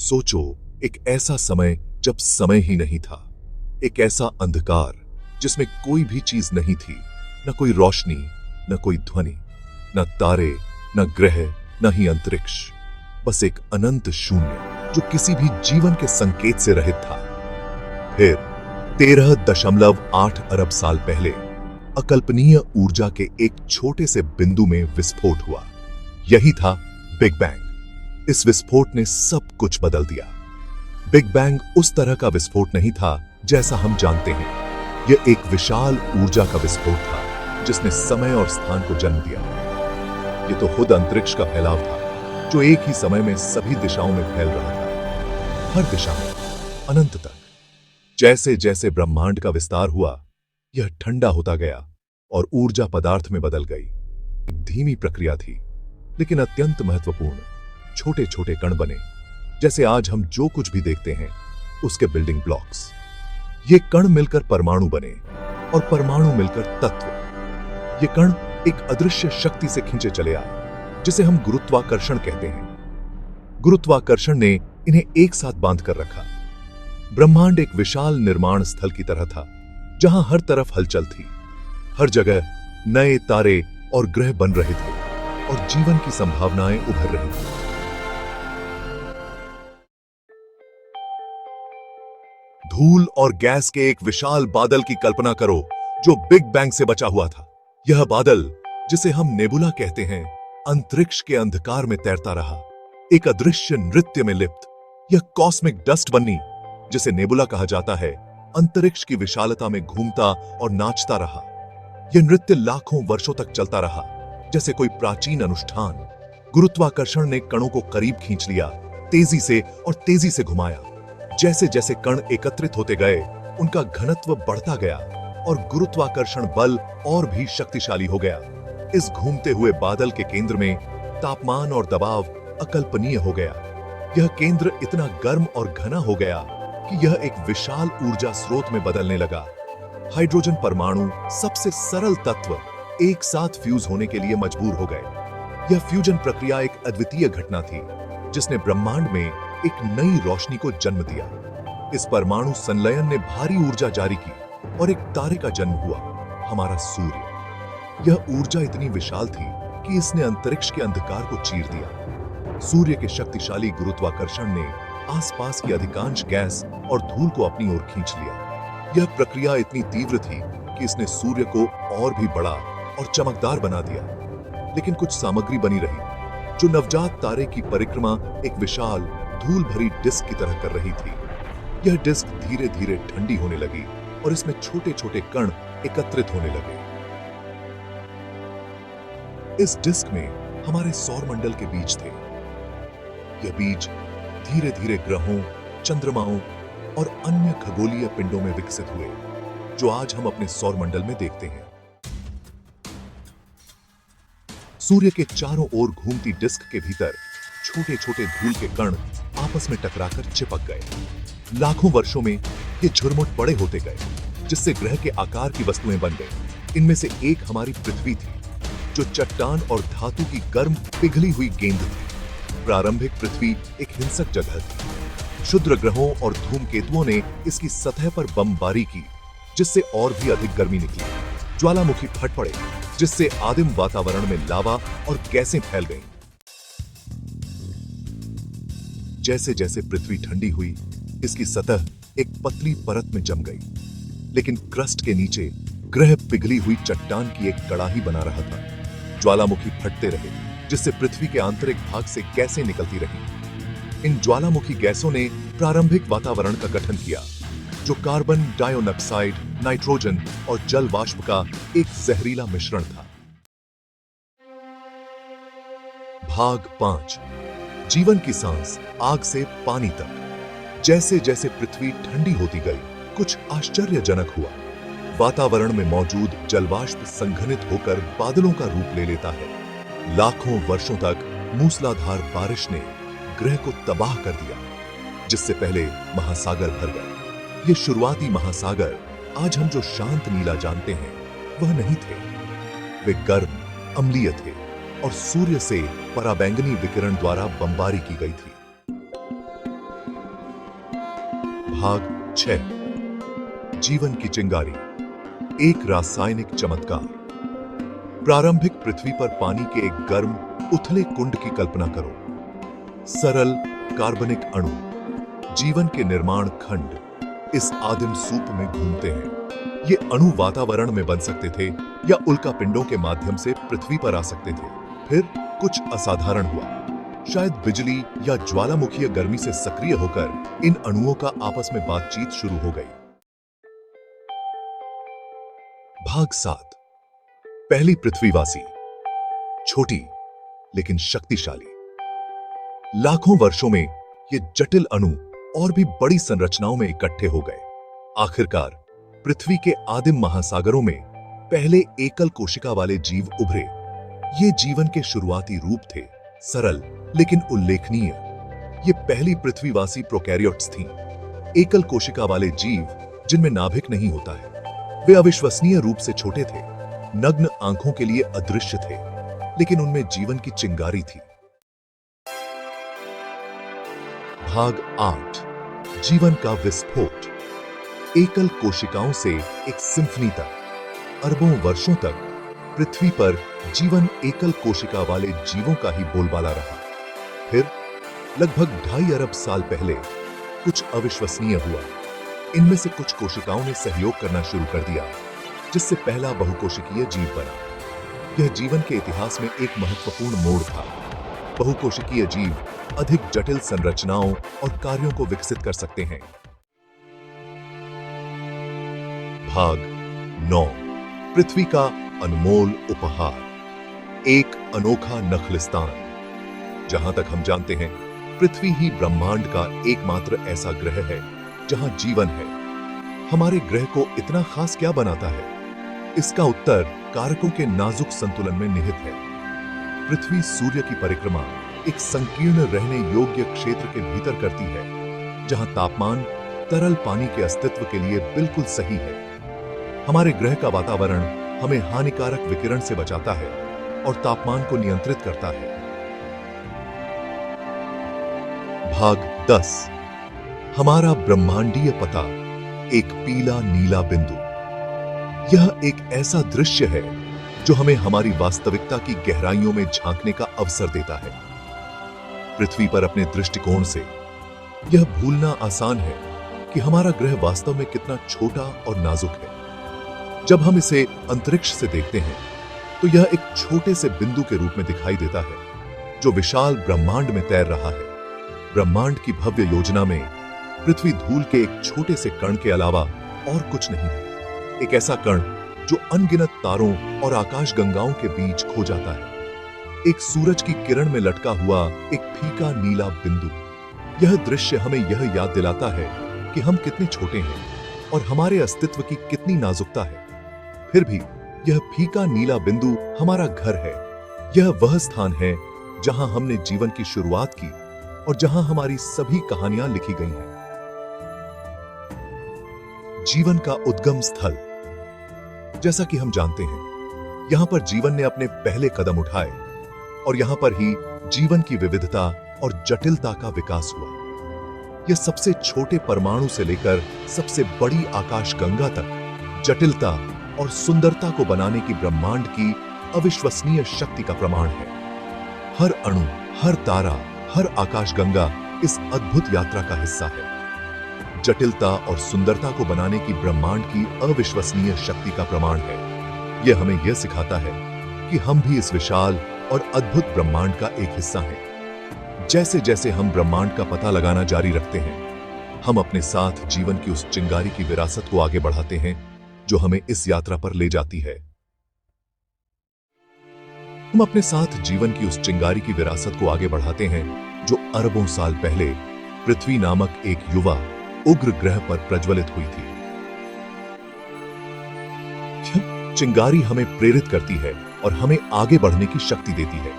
सोचो, एक ऐसा समय जब समय ही नहीं था, एक ऐसा अंधकार जिसमें कोई भी चीज नहीं थी, न कोई रोशनी, न कोई ध्वनि, न तारे, न ग्रह, न ही अंतरिक्ष, बस एक अनंत शून्य जो किसी भी जीवन के संकेत से रहित था। फिर 13.8 अरब साल पहले अकल्पनीय ऊर्जा के एक छोटे से बिंदु में विस्फोट हुआ। यही था बिग बैंग। इस विस्फोट ने सब कुछ बदल दिया। बिग बैंग उस तरह का विस्फोट नहीं था जैसा हम जानते हैं। यह एक विशाल ऊर्जा का विस्फोट था जिसने समय और स्थान को जन्म दिया। यह तो खुद अंतरिक्ष का फैलाव था जो एक ही समय में सभी दिशाओं में फैल रहा था, हर दिशा में, अनंत तक। जैसे जैसे ब्रह्मांड का विस्तार हुआ, यह ठंडा होता गया और ऊर्जा पदार्थ में बदल गई। एक धीमी प्रक्रिया थी, लेकिन अत्यंत महत्वपूर्ण। छोटे छोटे कण बने, जैसे आज हम जो कुछ भी देखते हैं उसके बिल्डिंग ब्लॉक्स। ये कण मिलकर परमाणु बने और परमाणु मिलकर तत्व। ये कण एक अदृश्य शक्ति से खींचे चले आए, जिसे हम गुरुत्वाकर्षण कहते हैं। गुरुत्वाकर्षण ने इन्हें एक साथ बांध कर रखा। ब्रह्मांड एक विशाल निर्माण स्थल की तरह था, जहां हर तरफ हलचल थी। हर जगह नए तारे और ग्रह बन रहे थे और जीवन की संभावनाएं उभर रही थी। धूल और गैस के एक विशाल बादल की कल्पना करो जो बिग बैंग से बचा हुआ था। यह बादल, जिसे हम नेबुला कहते हैं, अंतरिक्ष के अंधकार में तैरता रहा, एक अदृश्य नृत्य में लिप्त। यह कॉस्मिक डस्ट बन्नी, जिसे नेबुला कहा जाता है, अंतरिक्ष की विशालता में घूमता और नाचता रहा। यह नृत्य लाखों वर्षों तक चलता रहा, जैसे कोई प्राचीन अनुष्ठान। गुरुत्वाकर्षण ने कणों को करीब खींच लिया, तेजी से और तेजी से घुमाया। जैसे जैसे कण एकत्रित होते गए, उनका घनत्व बढ़ता गया और गुरुत्वाकर्षण बल और भी शक्तिशाली हो गया। इस घूमते हुए बादल के केंद्र में तापमान और दबाव अकल्पनीय हो गया। यह केंद्र इतना गर्म और घना हो गया कि यह एक विशाल ऊर्जा स्रोत में बदलने लगा। हाइड्रोजन परमाणु, सबसे सरल तत्व, एक साथ फ्यूज होने के लिए मजबूर हो गए। यह फ्यूजन प्रक्रिया एक अद्वितीय घटना थी जिसने ब्रह्मांड में एक नई रोशनी को जन्म दिया। इस परमाणु संलयन ने भारी ऊर्जा जारी की और एक तारे का जन्म हुआ, हमारा सूर्य। यह ऊर्जा इतनी विशाल थी कि इसने अंतरिक्ष के अंधकार को चीर दिया। सूर्य के शक्तिशाली गुरुत्वाकर्षण ने आसपास की अधिकांश गैस और धूल को अपनी ओर खींच लिया। यह प्रक्रिया इतनी तीव्र थी कि इसने सूर्य को और भी बड़ा और चमकदार बना दिया। लेकिन कुछ सामग्री बनी रही जो नवजात तारे की परिक्रमा एक विशाल धूल भरी डिस्क की तरह कर रही थी। यह डिस्क धीरे धीरे ठंडी होने लगी और इसमें छोटे छोटे कण एकत्रित होने लगे। इस डिस्क में हमारे सौरमंडल के बीज थे। यह बीज धीरे धीरे ग्रहों, चंद्रमाओं और अन्य खगोलीय पिंडों में विकसित हुए, जो आज हम अपने सौरमंडल में देखते हैं। सूर्य के चारों ओर घूमती डिस्क के भीतर छोटे छोटे धूल के कण आपस में टकराकर चिपक गए। लाखों वर्षों में ये झुरमुट बड़े होते गए, जिससे ग्रह के आकार की वस्तुएं बन गई। इनमें से एक हमारी पृथ्वी थी, जो चट्टान और धातु की गर्म पिघली हुई गेंद थी। प्रारंभिक पृथ्वी एक हिंसक जगह थी। क्षुद्र ग्रहों और धूमकेतुओं ने इसकी सतह पर बमबारी की, जिससे और भी अधिक गर्मी निकली। ज्वालामुखी फट पड़े, जिससे आदिम वातावरण में लावा और गैसें फैल गईं। जैसे जैसे पृथ्वी ठंडी हुई, इसकी सतह एक पतली परत में जम गई, लेकिन क्रस्ट के नीचे ग्रह पिघली हुई चट्टान की एक कड़ाही बना रहा था। ज्वालामुखी फटते रहे, जिससे पृथ्वी के आंतरिक भाग से गैसें निकलती रहीं। इन ज्वालामुखी गैसों ने प्रारंभिक वातावरण का गठन किया, जो कार्बन डाइऑक्साइड, नाइट्रोजन और जल वाष्प का एक जहरीला मिश्रण था। भाग 5, जीवन की सांस, आग से पानी तक। जैसे जैसे पृथ्वी ठंडी होती गई, कुछ आश्चर्यजनक हुआ। वातावरण में मौजूद जलवाष्प संघनित होकर बादलों का रूप ले लेता है। लाखों वर्षों तक मूसलाधार बारिश ने ग्रह को तबाह कर दिया, जिससे पहले महासागर भर गए। ये शुरुआती महासागर, आज हम जो शांत नीला जानते हैं, वह नहीं थे। वे गर्म, अम्लीय थे और सूर्य से पराबैंगनी विकिरण द्वारा बमबारी की गई थी। भाग 6 जीवन की चिंगारी, एक रासायनिक चमत्कार। प्रारंभिक पृथ्वी पर पानी के एक गर्म उथले कुंड की कल्पना करो। सरल कार्बनिक अणु, जीवन के निर्माण खंड इस आदिम सूप में घूमते हैं। ये अणु वातावरण में बन सकते थे या उल्कापिंडों के माध्यम से पृथ्वी पर आ सकते थे। फिर कुछ असाधारण हुआ। शायद बिजली या ज्वालामुखीय गर्मी से सक्रिय होकर इन अणुओं का आपस में बातचीत शुरू हो गई। भाग 7 पहली पृथ्वीवासी, छोटी लेकिन शक्तिशाली। लाखों वर्षों में ये जटिल अणु और भी बड़ी संरचनाओं में इकट्ठे हो गए। आखिरकार पृथ्वी के आदिम महासागरों में पहले एकल कोशिका वाले जीव उभरे। ये जीवन के शुरुआती रूप थे, सरल लेकिन उल्लेखनीय। ये पहली पृथ्वीवासी प्रोकैरियोट्स थीं, एकल कोशिका वाले जीव जिनमें नाभिक नहीं होता है। वे अविश्वसनीय रूप से छोटे थे, नग्न आंखों के लिए अदृश्य थे, लेकिन उनमें जीवन की चिंगारी थी। भाग 8 जीवन का विस्फोट, एकल कोशिकाओं से एक सिम्फनी तक। अरबों वर्षों तक पृथ्वी पर जीवन एकल कोशिका वाले जीवों का ही बोलबाला रहा। फिर लगभग 2.5 अरब साल पहले कुछ अविश्वसनीय हुआ। इनमें से कुछ कोशिकाओं ने सहयोग करना शुरू कर दिया, जिससे पहला बहुकोशिकीय जीव बना। यह जीवन के इतिहास में एक महत्वपूर्ण मोड़ था। बहुकोशिकीय जीव अधिक जटिल संरचनाओं और कार्यों को विकसित कर सकते हैं। भाग 9 पृथ्वी का अनमोल उपहार, एक अनोखा नखलिस्तान। जहां तक हम जानते हैं, पृथ्वी ही ब्रह्मांड का एकमात्र ऐसा ग्रह है जहां जीवन है। हमारे ग्रह को इतना खास क्या बनाता है? इसका उत्तर कारकों के नाजुक संतुलन में निहित है। पृथ्वी सूर्य की परिक्रमा एक संकीर्ण रहने योग्य क्षेत्र के भीतर करती है, जहां तापमान तरल पानी के अस्तित्व के लिए बिल्कुल सही है। हमारे ग्रह का वातावरण हमें हानिकारक विकिरण से बचाता है और तापमान को नियंत्रित करता है। भाग 10 हमारा ब्रह्मांडीय पता, एक पीला नीला बिंदु। यह एक ऐसा दृश्य है जो हमें हमारी वास्तविकता की गहराइयों में झांकने का अवसर देता है। पृथ्वी पर अपने दृष्टिकोण से यह भूलना आसान है कि हमारा ग्रह वास्तव में कितना छोटा और नाजुक है। जब हम इसे अंतरिक्ष से देखते हैं तो यह एक छोटे से बिंदु के रूप में दिखाई देता है, जो विशाल ब्रह्मांड में तैर रहा है। ब्रह्मांड की भव्य योजना में पृथ्वी धूल के एक छोटे से कण के अलावा और कुछ नहीं है। एक ऐसा कण जो अनगिनत तारों और आकाशगंगाओं के बीच खो जाता है। एक सूरज की किरण में लटका हुआ एक फीका नीला बिंदु। यह दृश्य हमें यह याद दिलाता है कि हम कितने छोटे हैं और हमारे अस्तित्व की कितनी नाजुकता है। फिर भी यह फीका नीला बिंदु हमारा घर है। यह वह स्थान है जहां हमने जीवन की शुरुआत की और जहां हमारी सभी कहानियां लिखी गई हैं। जीवन का उद्गम स्थल, जैसा कि हम जानते हैं, यहां पर जीवन ने अपने पहले कदम उठाए और यहां पर ही जीवन की विविधता और जटिलता का विकास हुआ। यह सबसे छोटे परमाणु से लेकर सबसे बड़ी आकाशगंगा तक जटिलता और सुंदरता को बनाने की ब्रह्मांड की अविश्वसनीय शक्ति का प्रमाण है। हर अणु, हर तारा, हर आकाशगंगा इस अद्भुत यात्रा का हिस्सा है। जटिलता और सुंदरता को बनाने की ब्रह्मांड की अविश्वसनीय शक्ति का प्रमाण है। यह हमें यह सिखाता है कि हम भी इस विशाल और अद्भुत ब्रह्मांड का एक हिस्सा हैं। जैसे जैसे हम ब्रह्मांड का पता लगाना जारी रखते हैं, हम अपने साथ जीवन की उस चिंगारी की विरासत को आगे बढ़ाते हैं जो हमें इस यात्रा पर ले जाती है। हम अपने साथ जीवन की उस चिंगारी की विरासत को आगे बढ़ाते हैं जो अरबों साल पहले पृथ्वी नामक एक युवा उग्र ग्रह पर प्रज्वलित हुई थी। यह चिंगारी हमें प्रेरित करती है और हमें आगे बढ़ने की शक्ति देती है,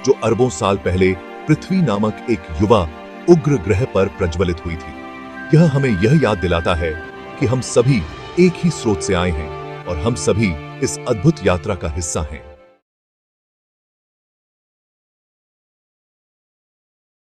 जो अरबों साल पहले पृथ्वी नामक एक युवा उग्र ग्रह पर प्रज्वलित हुई थी। यह हमें यह याद दिलाता है कि हम सभी एक ही स्रोत से आए हैं और हम सभी इस अद्भुत यात्रा का हिस्सा हैं।